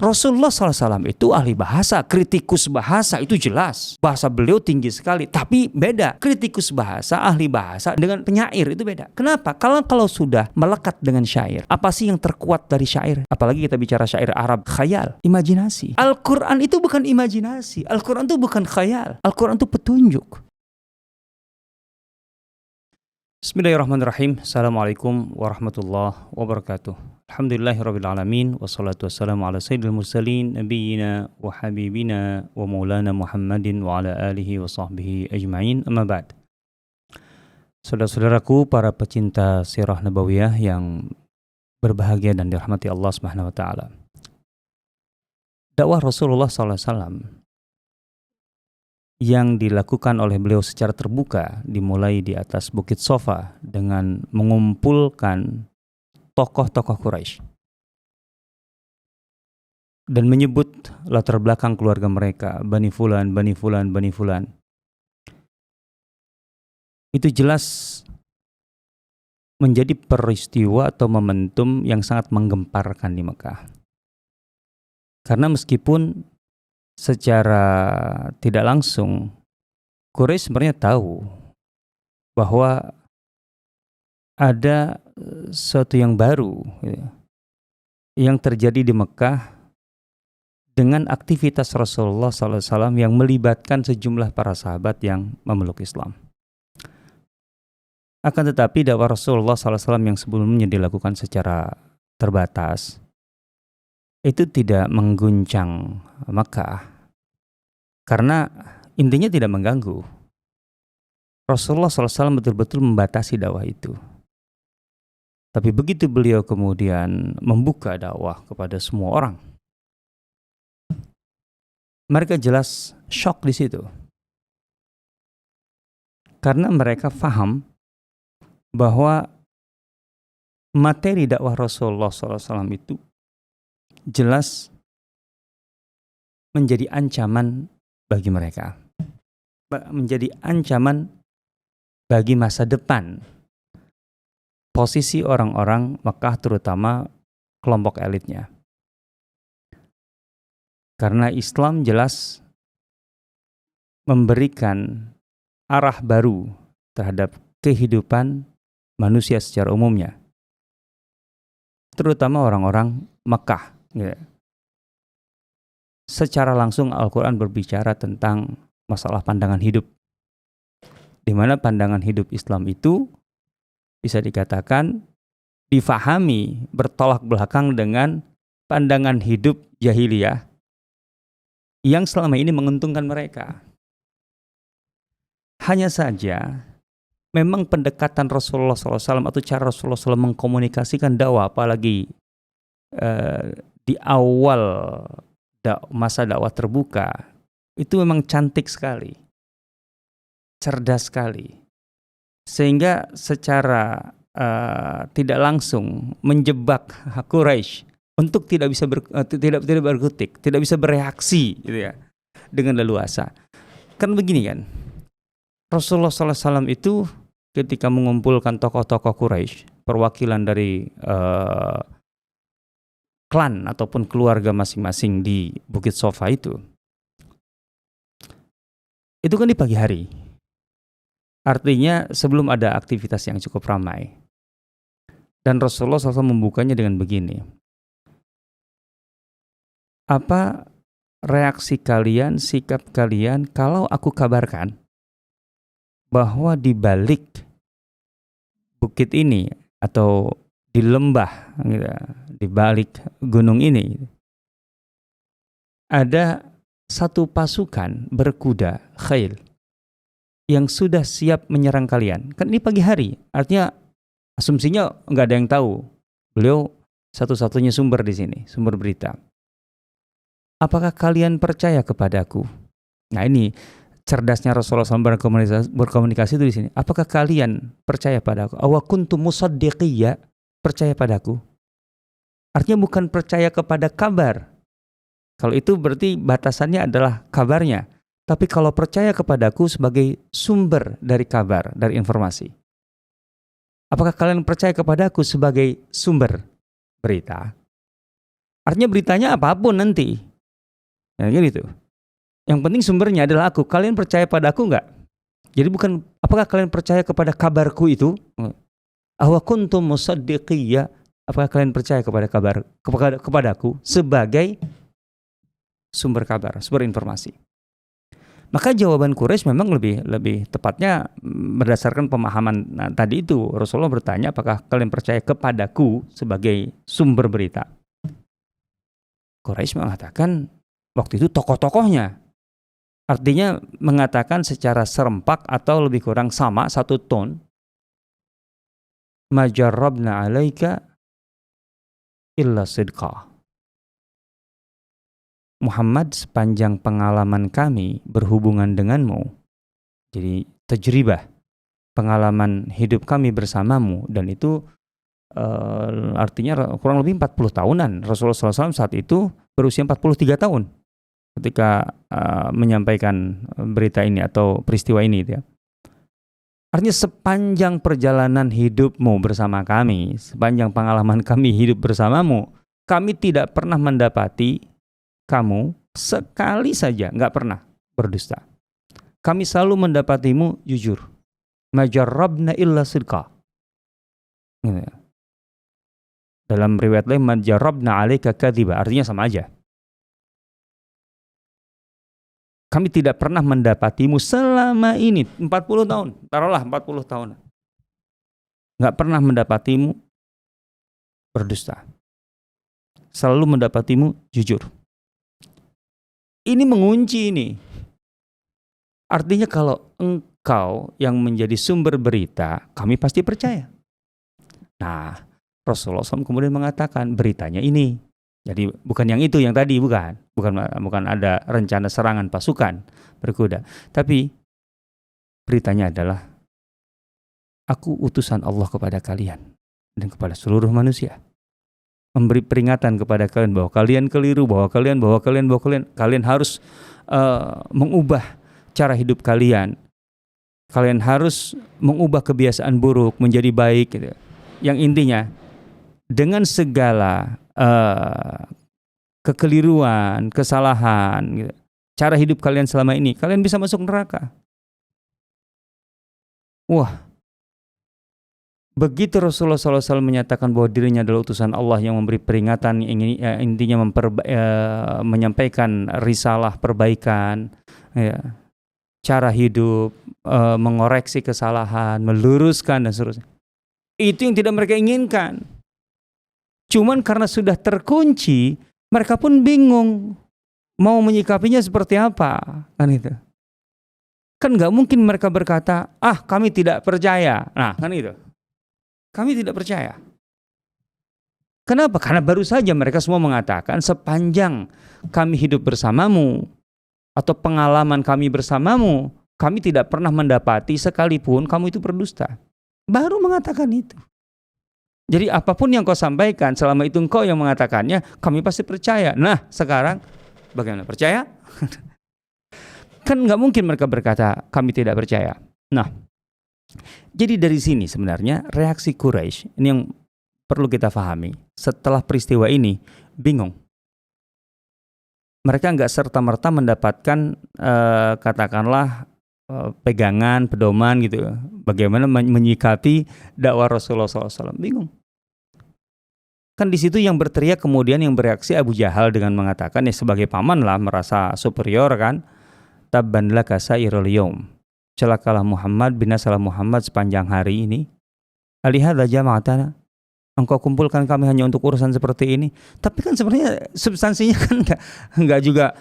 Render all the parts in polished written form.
Rasulullah SAW itu ahli bahasa, kritikus bahasa, itu jelas. Bahasa beliau tinggi sekali, tapi beda. Kritikus bahasa, ahli bahasa dengan penyair itu beda. Kenapa? Kalau sudah melekat dengan syair, apa sih yang terkuat dari syair? Apalagi kita bicara syair Arab, khayal, imajinasi. Al-Quran itu bukan imajinasi, Al-Quran itu bukan khayal, Al-Quran itu petunjuk. Bismillahirrahmanirrahim. Assalamualaikum warahmatullahi wabarakatuh. Alhamdulillahirrabbilalamin. Wassalatu wassalamu ala sayyidil mursalin Nabiyyina wa habibina wa maulana Muhammadin wa ala alihi wa sahbihi ajma'in. Amma ba'd. Saudara-saudaraku, para pecinta sirah nabawiyah yang berbahagia dan dirahmati Allah Subhanahu wa taala. Dakwah Rasulullah SAW yang dilakukan oleh beliau secara terbuka dimulai di atas Bukit Sofa dengan mengumpulkan tokoh-tokoh Quraisy dan menyebut latar belakang keluarga mereka, Bani Fulan, Bani Fulan, Bani Fulan. Itu jelas menjadi peristiwa atau momentum yang sangat menggemparkan di Mekah. Karena meskipun secara tidak langsung Quraisy sebenarnya tahu bahwa ada sesuatu yang baru yang terjadi di Mekah dengan aktivitas Rasulullah SAW yang melibatkan sejumlah para sahabat yang memeluk Islam. Akan tetapi dakwah Rasulullah SAW yang sebelumnya dilakukan secara terbatas itu tidak mengguncang Makkah karena intinya tidak mengganggu. Rasulullah SAW betul-betul membatasi dakwah itu. Tapi begitu beliau kemudian membuka dakwah kepada semua orang, mereka jelas shock di situ. Karena mereka paham bahwa materi dakwah Rasulullah SAW itu jelas menjadi ancaman bagi mereka, menjadi ancaman bagi masa depan posisi orang-orang Mekah, terutama kelompok elitnya. Karena Islam jelas memberikan arah baru terhadap kehidupan manusia secara umumnya, terutama orang-orang Mekah. Ya. Secara langsung Al-Quran berbicara tentang masalah pandangan hidup, di mana pandangan hidup Islam itu bisa dikatakan difahami bertolak belakang dengan pandangan hidup jahiliyah yang selama ini menguntungkan mereka. Hanya saja memang pendekatan Rasulullah SAW atau cara Rasulullah SAW mengkomunikasikan dakwah, apalagi di awal masa dakwah terbuka, itu memang cantik sekali, cerdas sekali, sehingga secara tidak langsung menjebak Quraisy untuk tidak bisa tidak berkutik, tidak bisa bereaksi gitu ya dengan leluasa. Kan begini kan, Rasulullah SAW itu ketika mengumpulkan tokoh-tokoh Quraisy, perwakilan dari klan ataupun keluarga masing-masing di Bukit Sofa itu kan di pagi hari. Artinya sebelum ada aktivitas yang cukup ramai. Dan Rasulullah SAW membukanya dengan begini. Apa reaksi kalian, sikap kalian kalau aku kabarkan bahwa di balik bukit ini atau di lembah, di balik gunung ini ada satu pasukan berkuda khail yang sudah siap menyerang kalian. Kan ini pagi hari, artinya asumsinya nggak ada yang tahu. Beliau satu-satunya sumber di sini, sumber berita. Apakah kalian percaya kepadaku? Nah ini cerdasnya Rasulullah SAW berkomunikasi itu di sini. Apakah kalian percaya padaku? Awa kuntum musaddiqiyya, percaya padaku. Artinya bukan percaya kepada kabar. Kalau itu berarti batasannya adalah kabarnya. Tapi kalau percaya kepadaku sebagai sumber dari kabar, dari informasi. Apakah kalian percaya kepadaku sebagai sumber berita? Artinya beritanya apapun nanti. Ya, gitu. Yang penting sumbernya adalah aku. Kalian percaya pada aku enggak? Jadi bukan apakah kalian percaya kepada kabarku itu? Awa kuntum musaddiqiyya? Apakah kalian percaya kepadaku sebagai sumber kabar, sumber informasi? Maka jawaban Quraisy memang lebih tepatnya berdasarkan pemahaman tadi itu. Rasulullah bertanya, apakah kalian percaya kepadaku sebagai sumber berita? Quraisy mengatakan waktu itu tokoh-tokohnya. Artinya mengatakan secara serempak atau lebih kurang sama, satu ton. Ma jarrabna 'alaika illa sidqa. Muhammad, sepanjang pengalaman kami berhubungan denganmu, jadi tajribah, pengalaman hidup kami bersamamu, dan itu artinya kurang lebih 40 tahunan. Rasulullah SAW saat itu berusia 43 tahun ketika menyampaikan berita ini atau peristiwa ini, ya. Artinya sepanjang perjalanan hidupmu bersama kami, sepanjang pengalaman kami hidup bersamamu, kami tidak pernah mendapati kamu sekali saja, nggak pernah berdusta. Kami selalu mendapatimu jujur. Ma jarrabna illa sidqa. Dalam riwayat lain, ma jarrabna 'alaika kadziba, artinya sama aja. Kami tidak pernah mendapatimu selama ini 40 tahun, taruhlah 40 tahun. Nggak pernah mendapatimu berdusta. Selalu mendapatimu jujur. Ini mengunci ini. Artinya kalau engkau yang menjadi sumber berita, kami pasti percaya. Nah, Rasulullah SAW kemudian mengatakan beritanya ini. Jadi bukan yang itu, yang tadi, bukan ada rencana serangan pasukan berkuda, tapi beritanya adalah aku utusan Allah kepada kalian dan kepada seluruh manusia, memberi peringatan kepada kalian bahwa kalian keliru, bahwa kalian harus mengubah cara hidup kalian harus mengubah kebiasaan buruk menjadi baik, gitu. Yang intinya dengan segala kekeliruan, kesalahan, gitu, cara hidup kalian selama ini, kalian bisa masuk neraka. Wah, begitu Rasulullah SAW menyatakan bahwa dirinya adalah utusan Allah yang memberi peringatan, intinya menyampaikan risalah perbaikan, ya, cara hidup, mengoreksi kesalahan, meluruskan dan seterusnya. Itu yang tidak mereka inginkan. Cuman karena sudah terkunci, mereka pun bingung mau menyikapinya seperti apa, kan itu. Kan nggak mungkin mereka berkata, kami tidak percaya. Nah, kan itu. Kami tidak percaya. Kenapa? Karena baru saja mereka semua mengatakan sepanjang kami hidup bersamamu atau pengalaman kami bersamamu, kami tidak pernah mendapati sekalipun kamu itu berdusta. Baru mengatakan itu. Jadi apapun yang kau sampaikan, selama itu engkau yang mengatakannya, kami pasti percaya. Nah, sekarang bagaimana? Percaya? Kan nggak mungkin mereka berkata, kami tidak percaya. Nah, jadi dari sini sebenarnya reaksi Quraisy, ini yang perlu kita pahami. Setelah peristiwa ini, bingung. Mereka nggak serta-merta mendapatkan, katakanlah, pegangan, pedoman gitu, bagaimana menyikapi dakwah Rasulullah SAW. Bingung. Kan di situ yang berteriak kemudian yang bereaksi Abu Jahal dengan mengatakan, ya sebagai paman lah, merasa superior kan, tabban laka sairul yaum, celakalah Muhammad, binasalah Muhammad sepanjang hari ini. Alihadza jama'atana, engkau kumpulkan kami hanya untuk urusan seperti ini. Tapi kan sebenarnya substansinya kan enggak juga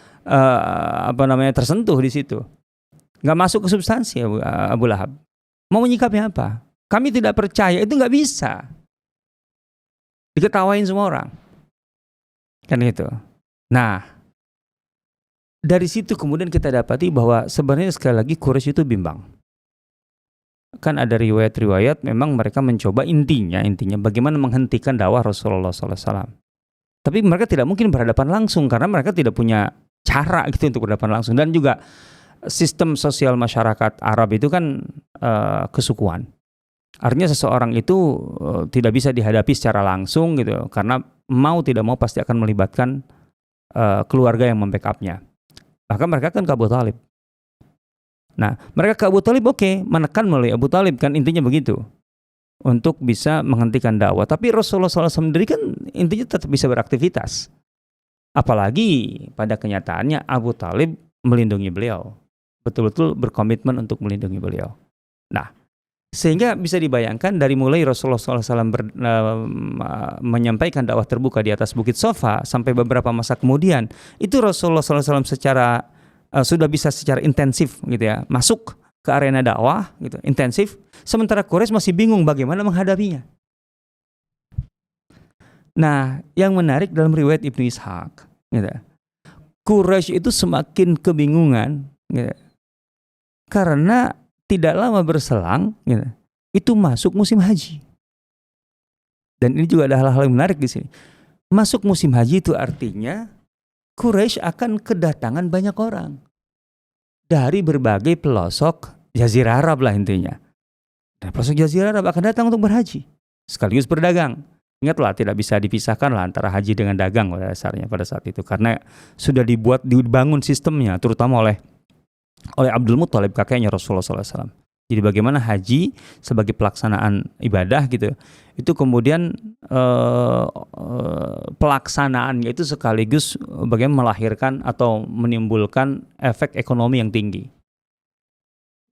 tersentuh di situ. Nggak masuk ke substansi Abu Lahab. Mau menyikapi apa? Kami tidak percaya, itu nggak bisa. Diketawain semua orang. Kan itu. Nah, dari situ kemudian kita dapati bahwa sebenarnya sekali lagi Quraisy itu bimbang. Kan ada riwayat-riwayat memang mereka mencoba intinya bagaimana menghentikan dakwah Rasulullah SAW. Tapi mereka tidak mungkin berhadapan langsung karena mereka tidak punya cara gitu untuk berhadapan langsung. Dan juga sistem sosial masyarakat Arab itu kan kesukuan. Artinya seseorang itu tidak bisa dihadapi secara langsung gitu, karena mau tidak mau pasti akan melibatkan keluarga yang membackupnya. Maka mereka kan ke Abu Thalib. Nah, mereka ke Abu Thalib menekan melalui Abu Thalib, kan intinya begitu, untuk bisa menghentikan dakwah. Tapi Rasulullah SAW sendiri kan intinya tetap bisa beraktivitas. Apalagi pada kenyataannya Abu Thalib melindungi beliau, betul-betul berkomitmen untuk melindungi beliau. Nah, sehingga bisa dibayangkan dari mulai Rasulullah SAW menyampaikan dakwah terbuka di atas Bukit Sofa sampai beberapa masa kemudian, itu Rasulullah SAW sudah bisa secara intensif gitu ya, masuk ke arena dakwah gitu, intensif. Sementara Quraisy masih bingung bagaimana menghadapinya. Nah, yang menarik dalam riwayat Ibnu Ishaq, gitu, Quraisy itu semakin kebingungan, gitu, karena tidak lama berselang, gitu, itu masuk musim haji. Dan ini juga ada hal-hal yang menarik di sini. Masuk musim haji itu artinya Quraisy akan kedatangan banyak orang dari berbagai pelosok Jazirah Arab lah intinya. Dan pelosok Jazirah Arab akan datang untuk berhaji, sekaligus berdagang. Ingatlah, tidak bisa dipisahkan lah antara haji dengan dagang pada dasarnya pada saat itu, karena sudah dibangun sistemnya, terutama oleh Abdul Muthalib, kakeknya Rasulullah SAW. Jadi bagaimana haji sebagai pelaksanaan ibadah gitu, itu kemudian pelaksanaannya itu sekaligus bagaimana melahirkan atau menimbulkan efek ekonomi yang tinggi.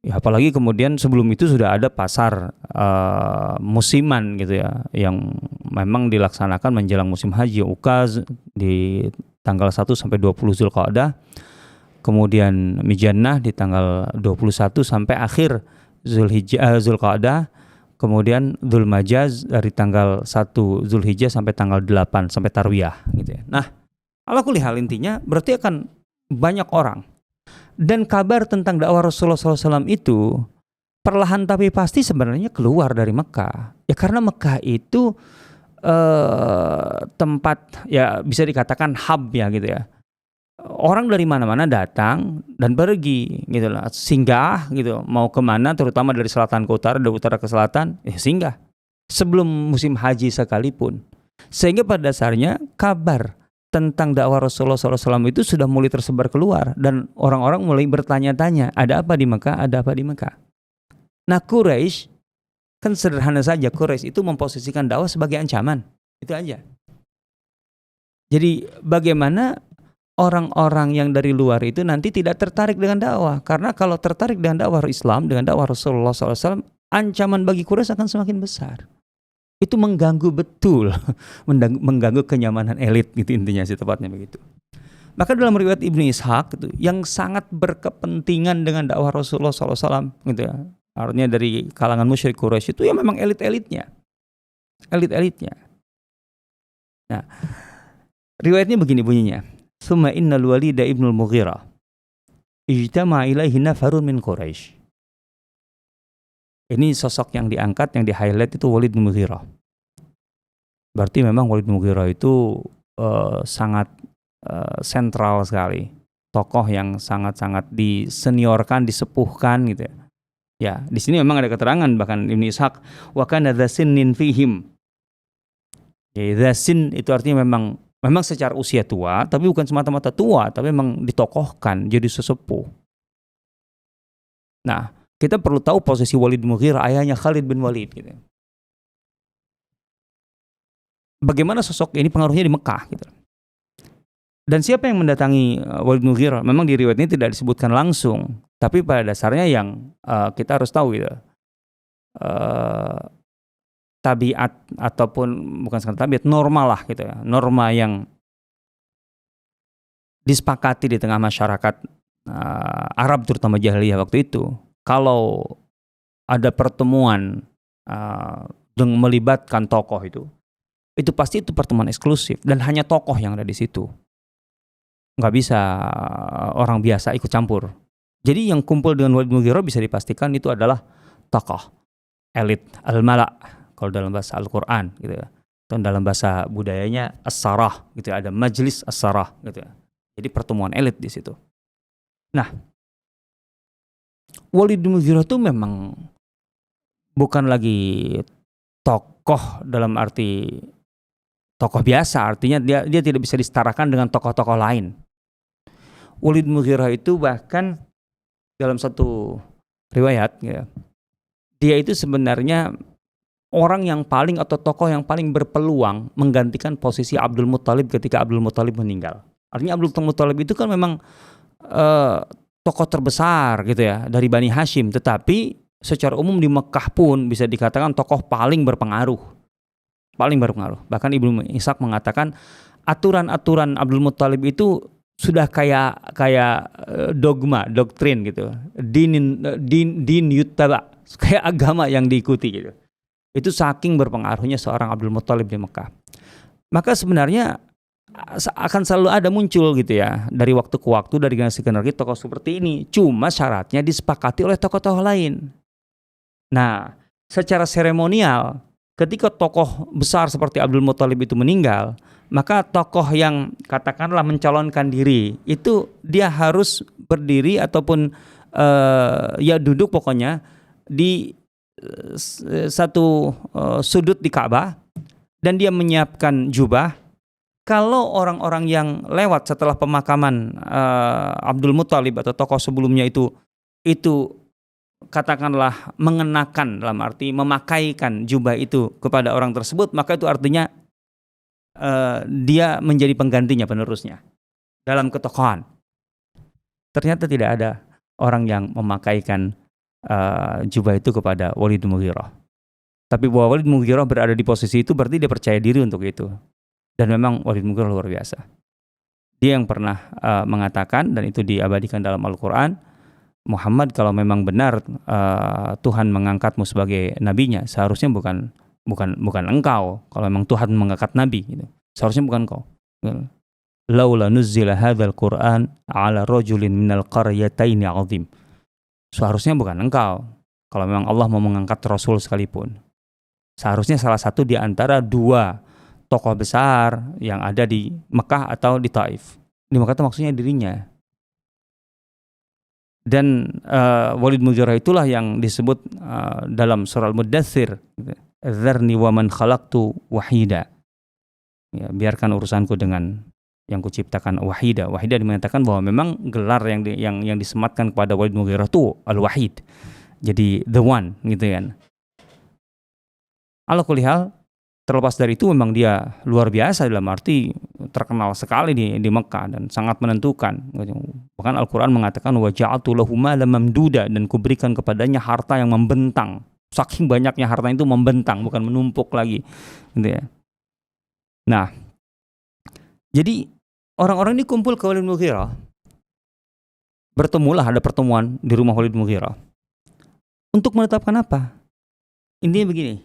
Ya, apalagi kemudian sebelum itu sudah ada pasar musiman gitu ya, yang memang dilaksanakan menjelang musim haji, Ukaz di tanggal 1 sampai 20 Zulqa'dah, kemudian Mijannah di tanggal 21 sampai akhir Zulqa'dah, kemudian Dzulmajaz dari tanggal 1 Zulhijjah sampai tanggal 8 sampai Tarwiyah gitu ya. Nah, ala kulli hal intinya berarti akan banyak orang. Dan kabar tentang dakwah Rasulullah SAW itu perlahan tapi pasti sebenarnya keluar dari Mekah. Ya karena Mekah itu tempat ya bisa dikatakan hub ya gitu ya. Orang dari mana-mana datang dan pergi gitu lah, singgah gitu, mau kemana, terutama dari selatan ke utara, dari utara ke selatan, ya singgah sebelum musim haji sekalipun. Sehingga pada dasarnya kabar tentang dakwah Rasulullah SAW itu sudah mulai tersebar keluar, dan orang-orang mulai bertanya-tanya, ada apa di Mekah, ada apa di Mekah. Nah, Quraisy kan sederhana saja, Quraisy itu memposisikan dakwah sebagai ancaman, itu aja. Jadi bagaimana orang-orang yang dari luar itu nanti tidak tertarik dengan dakwah, karena kalau tertarik dengan dakwah Islam, dengan dakwah Rasulullah SAW, ancaman bagi Quraisy akan semakin besar. Itu mengganggu betul, mengganggu kenyamanan elit gitu intinya sih, tepatnya begitu. Maka dalam riwayat Ibnu Ishaq itu, yang sangat berkepentingan dengan dakwah Rasulullah SAW gitu ya, artinya dari kalangan musyrik Quraisy itu ya memang elit-elitnya. Nah, riwayatnya begini bunyinya. Tsumma innal Walid ibnul Mughirah ijtama'a ilaihi nafarun min Quraisy. Ini sosok yang diangkat, yang di-highlight itu Walid bin Mughirah. Berarti memang Walid bin Mughirah itu sangat sentral sekali. Tokoh yang sangat-sangat diseniorkan, disepuhkan gitu ya. Ya, di sini memang ada keterangan bahkan Ibnu Ishaq, wa kana dzasinnin fihim. Ya, dzassin itu artinya memang secara usia tua, tapi bukan semata-mata tua, tapi memang ditokohkan jadi sesepuh. Nah, kita perlu tahu posisi Walid bin Mughirah, ayahnya Khalid bin Walid gitu. Bagaimana sosok ini pengaruhnya di Mekah gitu. Dan siapa yang mendatangi Walid bin Mughirah? Memang di riwayat ini tidak disebutkan langsung, tapi pada dasarnya yang kita harus tahu gitu. Tabiat ataupun bukan sekadar tabiat, norma lah gitu ya. Norma yang disepakati di tengah masyarakat Arab terutama jahiliyah waktu itu. Kalau ada pertemuan dengan melibatkan tokoh itu pasti itu pertemuan eksklusif dan hanya tokoh yang ada di situ. Nggak bisa orang biasa ikut campur. Jadi yang kumpul dengan Walid bin Mughirah bisa dipastikan itu adalah tokoh elit al-mala kalau dalam bahasa Al-Qur'an gitu ya. Dan dalam bahasa budayanya as-sarah gitu ya, ada majelis as-sarah gitu ya. Jadi pertemuan elit di situ. Nah, Walid bin Mughirah itu memang bukan lagi tokoh dalam arti tokoh biasa, artinya dia tidak bisa disetarakan dengan tokoh-tokoh lain. Walid Mughirah itu bahkan dalam satu riwayat, ya, dia itu sebenarnya orang yang paling atau tokoh yang paling berpeluang menggantikan posisi Abdul Muthalib ketika Abdul Muthalib meninggal. Artinya Abdul Muthalib itu kan memang tokoh terbesar gitu ya dari Bani Hashim, tetapi secara umum di Mekah pun bisa dikatakan tokoh paling berpengaruh. Bahkan Ibnu Ishaq mengatakan aturan-aturan Abdul Muthalib itu sudah kayak dogma, doktrin gitu. Din yuttaba, kayak agama yang diikuti gitu. Itu saking berpengaruhnya seorang Abdul Muthalib di Mekah. Maka sebenarnya akan selalu ada muncul gitu ya dari waktu ke waktu, dari generasi ke generasi tokoh seperti ini. Cuma syaratnya disepakati oleh tokoh-tokoh lain. Nah, secara seremonial ketika tokoh besar seperti Abdul Muthalib itu meninggal, maka tokoh yang katakanlah mencalonkan diri itu dia harus berdiri ataupun ya duduk pokoknya di satu sudut di Ka'bah dan dia menyiapkan jubah. Kalau orang-orang yang lewat setelah pemakaman Abdul Muthalib atau tokoh sebelumnya itu katakanlah mengenakan, dalam arti memakaikan jubah itu kepada orang tersebut, maka itu artinya dia menjadi penggantinya, penerusnya dalam ketokohan. Ternyata tidak ada orang yang memakaikan jubah itu kepada Walid Mughirah. Tapi bahwa Walid Mughirah berada di posisi itu berarti dia percaya diri untuk itu. Dan memang Walid Mughirah luar biasa. Dia yang pernah mengatakan, dan itu diabadikan dalam Al-Quran, Muhammad, kalau memang benar Tuhan mengangkatmu sebagai nabinya, seharusnya bukan engkau. Kalau memang Tuhan mengangkat nabi gitu, seharusnya bukan engkau. Laula nuzzila hadzal Qur'an ala rajulin minal qaryataini 'azim. Seharusnya bukan engkau. Kalau memang Allah mau mengangkat rasul sekalipun, seharusnya salah satu di antara dua tokoh besar yang ada di Mekah atau di Taif. Di Mekah itu maksudnya dirinya. Dan Walid Mughirah itulah yang disebut dalam surah Al-Muddathir, dzarni wa man khalaqtu wahida. Ya, biarkan urusanku dengan yang kuciptakan wahida. Wahida mengatakan bahwa memang gelar yang disematkan kepada Walid Mughirah itu Al-Wahid. Jadi the one gitu kan. Ala kulli hal, terlepas dari itu memang dia luar biasa, dalam arti terkenal sekali di Mekah dan sangat menentukan. Bahkan Al-Quran mengatakan wa ja'altu lahu malan mamduda, dan kuberikan kepadanya harta yang membentang. Saking banyaknya harta itu membentang, bukan menumpuk lagi gitu ya. Nah, jadi orang-orang ini kumpul ke Walid Mughirah. Bertemulah, ada pertemuan di rumah Walid Mughirah. Untuk menetapkan apa? Intinya begini.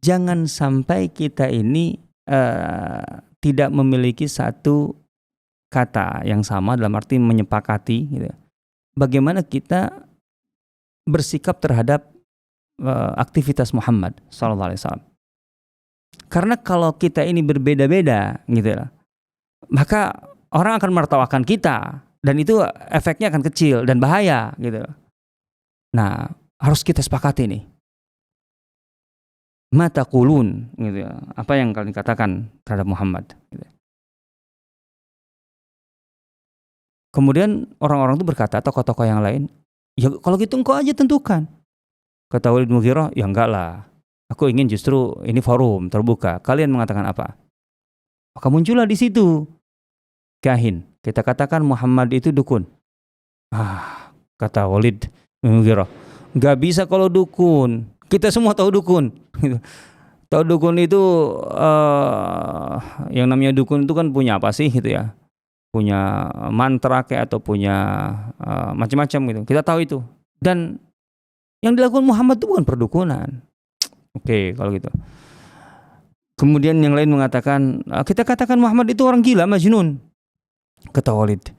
Jangan sampai kita ini tidak memiliki satu kata yang sama, dalam arti menyepakati gitu. Bagaimana kita bersikap terhadap aktivitas Muhammad SAW. Karena kalau kita ini berbeda-beda gitu, maka orang akan menertawakan kita, dan itu efeknya akan kecil dan bahaya gitu. Nah, harus kita sepakati nih. Mata kulun gitu ya. Apa yang kalian katakan terhadap Muhammad gitu. Kemudian orang-orang itu berkata, tokoh-tokoh yang lain, ya kalau gitu engkau aja tentukan. Kata Walid Mughirah, ya enggak lah, aku ingin justru ini forum terbuka, kalian mengatakan apa? Maka muncullah di situ kahin, kita katakan Muhammad itu dukun. Kata Walid Mughirah, enggak bisa kalau dukun. Kita semua tahu dukun. Tahu dukun itu yang namanya dukun itu kan punya apa sih gitu ya? Punya mantra kayak, atau punya macam-macam gitu. Kita tahu itu. Dan yang dilakukan Muhammad itu bukan perdukunan. Oke, kalau gitu. Kemudian yang lain mengatakan, kita katakan Muhammad itu orang gila, majnun. Kata Walid,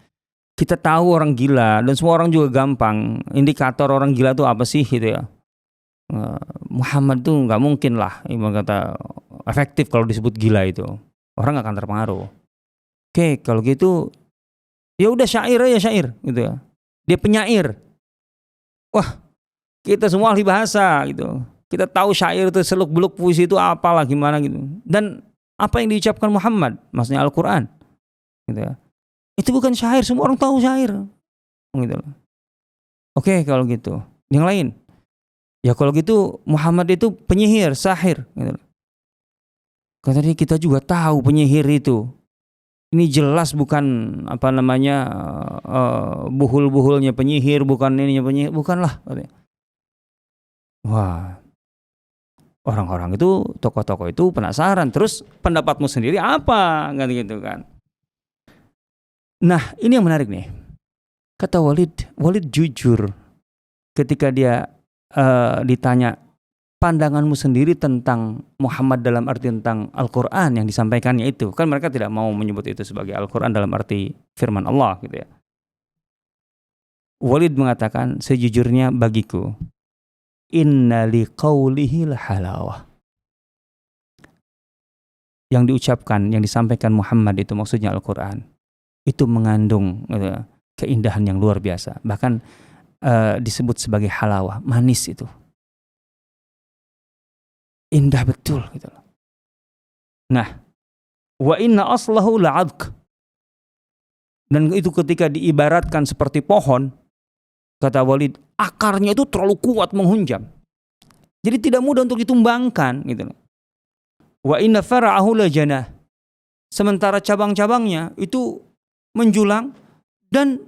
kita tahu orang gila, dan semua orang juga gampang. Indikator orang gila itu apa sih gitu ya? Muhammad tuh nggak mungkin lah, ibarat kata efektif kalau disebut gila itu, orang nggak akan terpengaruh. Oke, kalau gitu ya udah syair aja, syair gitu ya. Dia penyair. Wah, kita semua ahli bahasa gitu. Kita tahu syair itu seluk beluk puisi itu apalah gimana gitu. Dan apa yang diucapkan Muhammad, maksudnya Al-Quran, gitu ya. Itu bukan syair, semua orang tahu syair, gitu. Oke, kalau gitu. Yang lain, ya kalau gitu Muhammad itu penyihir, sahir, gitu. Katanya kita juga tahu penyihir itu. Ini jelas bukan buhul-buhulnya penyihir, bukan ininya penyihir, bukanlah. Wah, orang-orang itu, tokoh-tokoh itu penasaran. Terus pendapatmu sendiri apa? Gitu kan. Nah, ini yang menarik nih. Kata Walid jujur ketika dia ditanya pandanganmu sendiri tentang Muhammad dalam arti tentang Al-Quran yang disampaikannya itu. Kan mereka tidak mau menyebut itu sebagai Al-Quran dalam arti firman Allah gitu ya. Walid mengatakan, sejujurnya bagiku, inna liqaulihi lahalawah. Yang diucapkan, yang disampaikan Muhammad itu maksudnya Al-Quran. Itu mengandung gitu, keindahan yang luar biasa. Bahkan disebut sebagai halawah, manis itu. Indah betul gitu. Nah, wa inna aslahu la'adq. Dan itu ketika diibaratkan seperti pohon, kata Walid, akarnya itu terlalu kuat menghunjam. Jadi tidak mudah untuk ditumbangkan gitu. Wa inna fara'ahu lajanah. Sementara cabang-cabangnya itu menjulang dan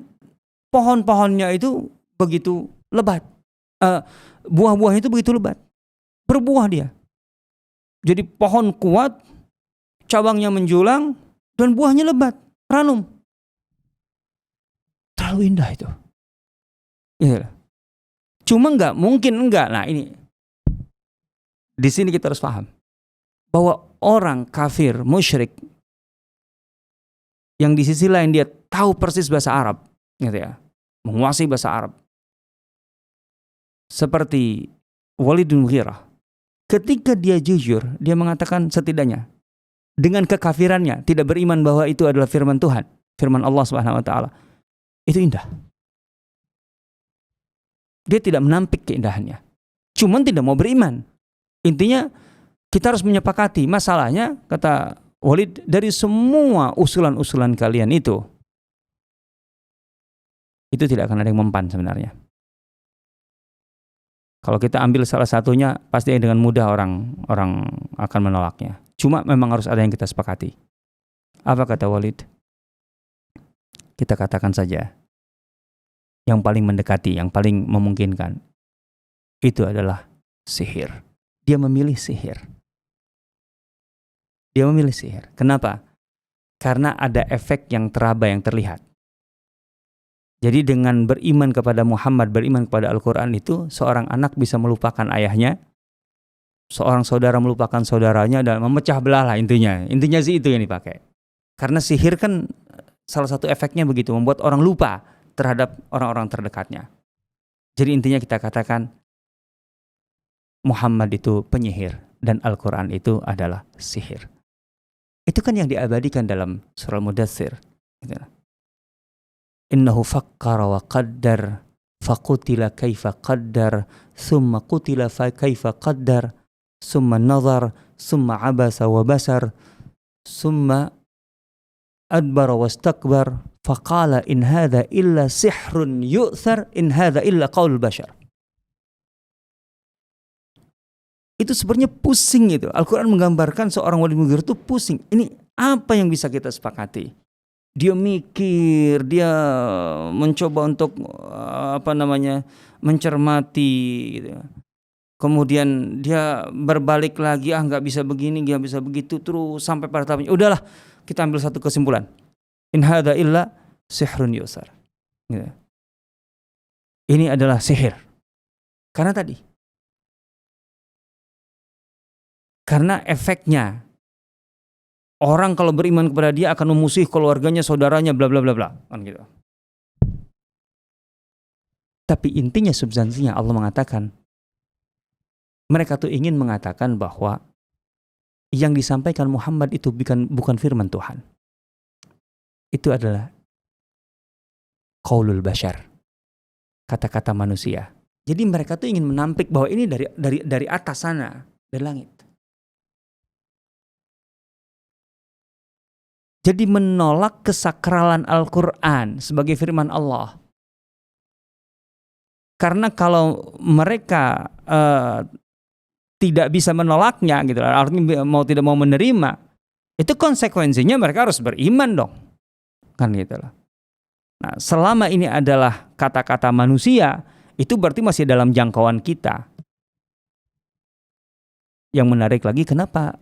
pohon-pohonnya itu begitu lebat. Buah-buahnya itu begitu lebat. Berbuah dia. Jadi pohon kuat, cabangnya menjulang, dan buahnya lebat, ranum. Terlalu indah itu. Ya. Cuma enggak. Nah ini, di sini kita harus paham bahwa orang kafir, musyrik, yang di sisi lain dia tahu persis bahasa Arab, gitu ya, menguasai bahasa Arab, seperti Walid bin Mughirah. Ketika dia jujur, dia mengatakan setidaknya dengan kekafirannya tidak beriman bahwa itu adalah firman Tuhan, firman Allah Subhanahu wa taala. Itu indah. Dia tidak menampik keindahannya. Cuman tidak mau beriman. Intinya kita harus menyepakati, masalahnya kata Walid, dari semua usulan-usulan kalian itu tidak akan ada yang mempan sebenarnya. Kalau kita ambil salah satunya, pasti dengan mudah orang akan menolaknya. Cuma memang harus ada yang kita sepakati. Apa kata Walid? Kita katakan saja, yang paling mendekati, yang paling memungkinkan, itu adalah sihir. Dia memilih sihir. Dia memilih sihir. Kenapa? Karena ada efek yang teraba, yang terlihat. Jadi dengan beriman kepada Muhammad, beriman kepada Al-Quran itu, seorang anak bisa melupakan ayahnya, seorang saudara melupakan saudaranya, dan memecah belah lah intinya. Intinya sih itu yang dipakai. Karena sihir kan salah satu efeknya begitu, membuat orang lupa terhadap orang-orang terdekatnya. Jadi intinya kita katakan, Muhammad itu penyihir, dan Al-Quran itu adalah sihir. Itu kan yang diabadikan dalam surah Al-Mudaththir. Gitu. Innahu fakkara wa qaddar faqutila kaifa qaddar summa qutila fa kaifa qaddar summa nazar summa abasa wa basar summa adbara wastakbar faqala in hadha illa sihrun yu'thar in hadha illa qaul bashar. Itu sebenarnya pusing itu. Al-Quran menggambarkan seorang Walid bin Mughirah itu pusing. Ini apa yang bisa kita sepakati? Dia mikir, dia mencoba untuk mencermati gitu. Kemudian dia berbalik lagi, nggak bisa begini, nggak bisa begitu, terus sampai pada tahapnya udahlah, kita ambil satu kesimpulan. In hadza illa sihrun yusar. Gitu. Ini adalah sihir. Karena efeknya, orang kalau beriman kepada dia akan memusuhi keluarganya, saudaranya, bla bla bla bla, kan gitu. Tapi intinya, substansinya Allah mengatakan, mereka tuh ingin mengatakan bahwa yang disampaikan Muhammad itu bukan firman Tuhan. Itu adalah qaulul bashar, kata-kata manusia. Jadi mereka tuh ingin menampik bahwa ini dari atas sana, dari langit. Jadi menolak kesakralan Al-Quran sebagai firman Allah. Karena kalau mereka tidak bisa menolaknya, gitu, artinya mau tidak mau menerima, itu konsekuensinya mereka harus beriman dong, kan gitu loh. Nah, selama ini adalah kata-kata manusia, itu berarti masih dalam jangkauan kita. Yang menarik lagi, kenapa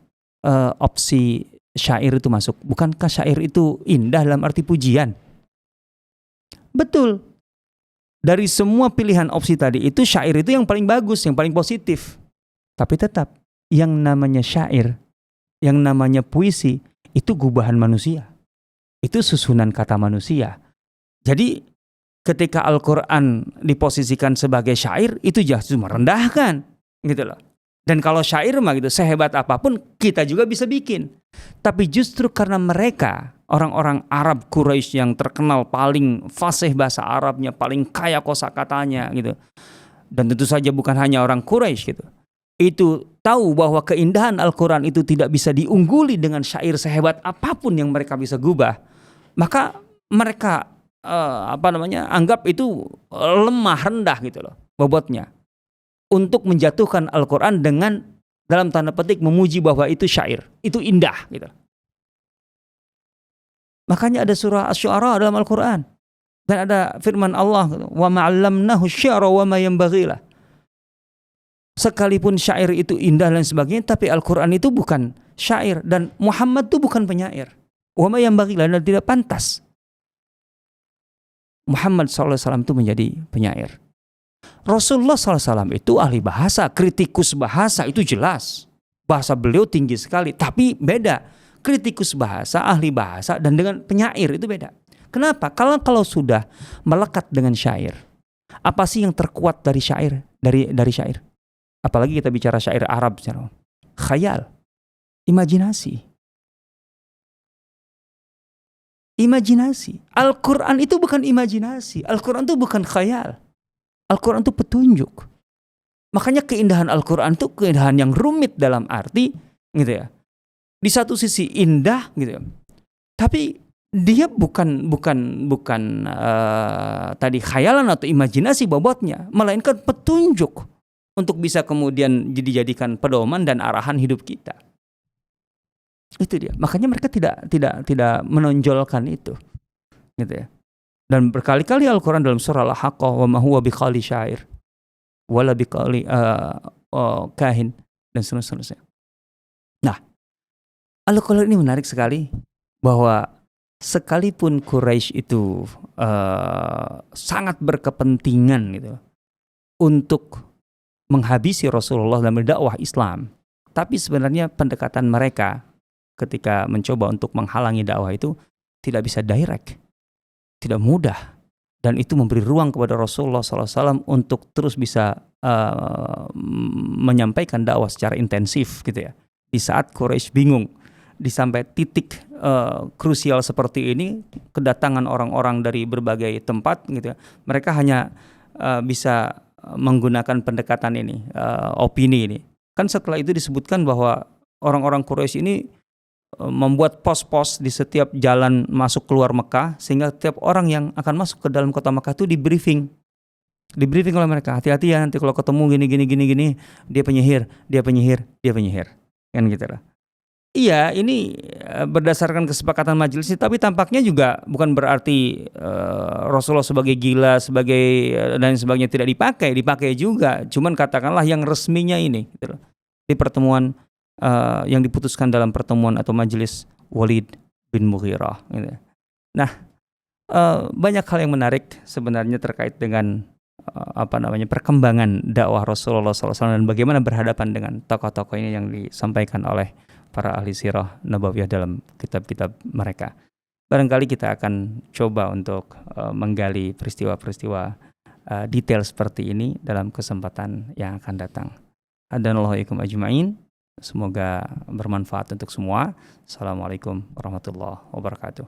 opsi syair itu masuk? Bukankah syair itu indah dalam arti pujian? Betul. Dari semua pilihan opsi tadi itu syair itu yang paling bagus, yang paling positif. Tapi tetap yang namanya syair, yang namanya puisi itu gubahan manusia. Itu susunan kata manusia. Jadi ketika Al-Qur'an diposisikan sebagai syair itu justru merendahkan, gitu loh. Dan kalau syair mah gitu, sehebat apapun kita juga bisa bikin. Tapi justru karena mereka, orang-orang Arab Quraisy yang terkenal paling fasih bahasa Arabnya, paling kaya kosakatanya gitu. Dan tentu saja bukan hanya orang Quraisy gitu. Itu tahu bahwa keindahan Al-Qur'an itu tidak bisa diungguli dengan syair sehebat apapun yang mereka bisa gubah. Maka mereka anggap itu lemah, rendah gitu loh bobotnya. Untuk menjatuhkan Al-Quran dengan dalam tanda petik memuji bahwa itu syair, itu indah gitu. Makanya ada surah Asy-Syu'ara dalam Al-Quran. Dan ada firman Allah, wa ma'allamnahu syi'ra wa ma yanbaghi lah. Sekalipun syair itu indah dan sebagainya, tapi Al-Quran itu bukan syair. Dan Muhammad itu bukan penyair. Wa ma yanbaghi lah, dan tidak pantas Muhammad SAW itu menjadi penyair. Rasulullah SAW itu ahli bahasa, kritikus bahasa, itu jelas. Bahasa beliau tinggi sekali, tapi beda. Kritikus bahasa, ahli bahasa, dan dengan penyair itu beda. Kenapa? Kalau sudah melekat dengan syair, apa sih yang terkuat dari syair? Dari syair. Apalagi kita bicara syair Arab, khayal, imajinasi. Imajinasi. Al-Quran itu bukan imajinasi. Al-Quran itu bukan khayal. Al-Quran itu petunjuk. Makanya keindahan Al-Quran itu keindahan yang rumit dalam arti gitu ya. Di satu sisi indah gitu ya. Tapi dia bukan tadi khayalan atau imajinasi bobotnya, melainkan petunjuk untuk bisa kemudian dijadikan pedoman dan arahan hidup kita. Itu dia. Makanya mereka tidak menonjolkan itu. Gitu ya. Dan berkali-kali Al-Quran dalam surah Al-Haqqah, wa ma huwa biqali syair wala biqali kahin, dan seterusnya. Nah, Al-Quran ini menarik sekali bahwa sekalipun Quraisy itu sangat berkepentingan gitu untuk menghabisi Rasulullah dalam dakwah Islam, tapi sebenarnya pendekatan mereka ketika mencoba untuk menghalangi dakwah itu tidak bisa direct. Tidak mudah, dan itu memberi ruang kepada Rasulullah SAW untuk terus bisa menyampaikan dakwah secara intensif gitu ya. Di saat Quraisy bingung, di sampai titik krusial seperti ini, kedatangan orang-orang dari berbagai tempat gitu ya, mereka hanya bisa menggunakan pendekatan ini, opini ini. Kan setelah itu disebutkan bahwa orang-orang Quraisy ini membuat pos-pos di setiap jalan masuk keluar Mekah, sehingga setiap orang yang akan masuk ke dalam kota Mekah itu di briefing oleh mereka. Hati-hati ya nanti kalau ketemu gini, dia penyihir, kan gitu lah. Iya, ini berdasarkan kesepakatan majelis, tapi tampaknya juga bukan berarti Rasulullah sebagai gila, sebagai dan sebagainya tidak dipakai juga. Cuman katakanlah yang resminya ini, gitu loh, di pertemuan yang diputuskan dalam pertemuan atau majelis Walid bin Mughirah. Gitu. Nah, banyak hal yang menarik sebenarnya terkait dengan perkembangan dakwah Rasulullah SAW dan bagaimana berhadapan dengan tokoh-tokoh ini yang disampaikan oleh para ahli sirah nabawiyah dalam kitab-kitab mereka. Barangkali kita akan coba untuk menggali peristiwa-peristiwa detail seperti ini dalam kesempatan yang akan datang. Hadanallahu ikum ajma'in. Semoga bermanfaat untuk semua. Assalamualaikum warahmatullahi wabarakatuh.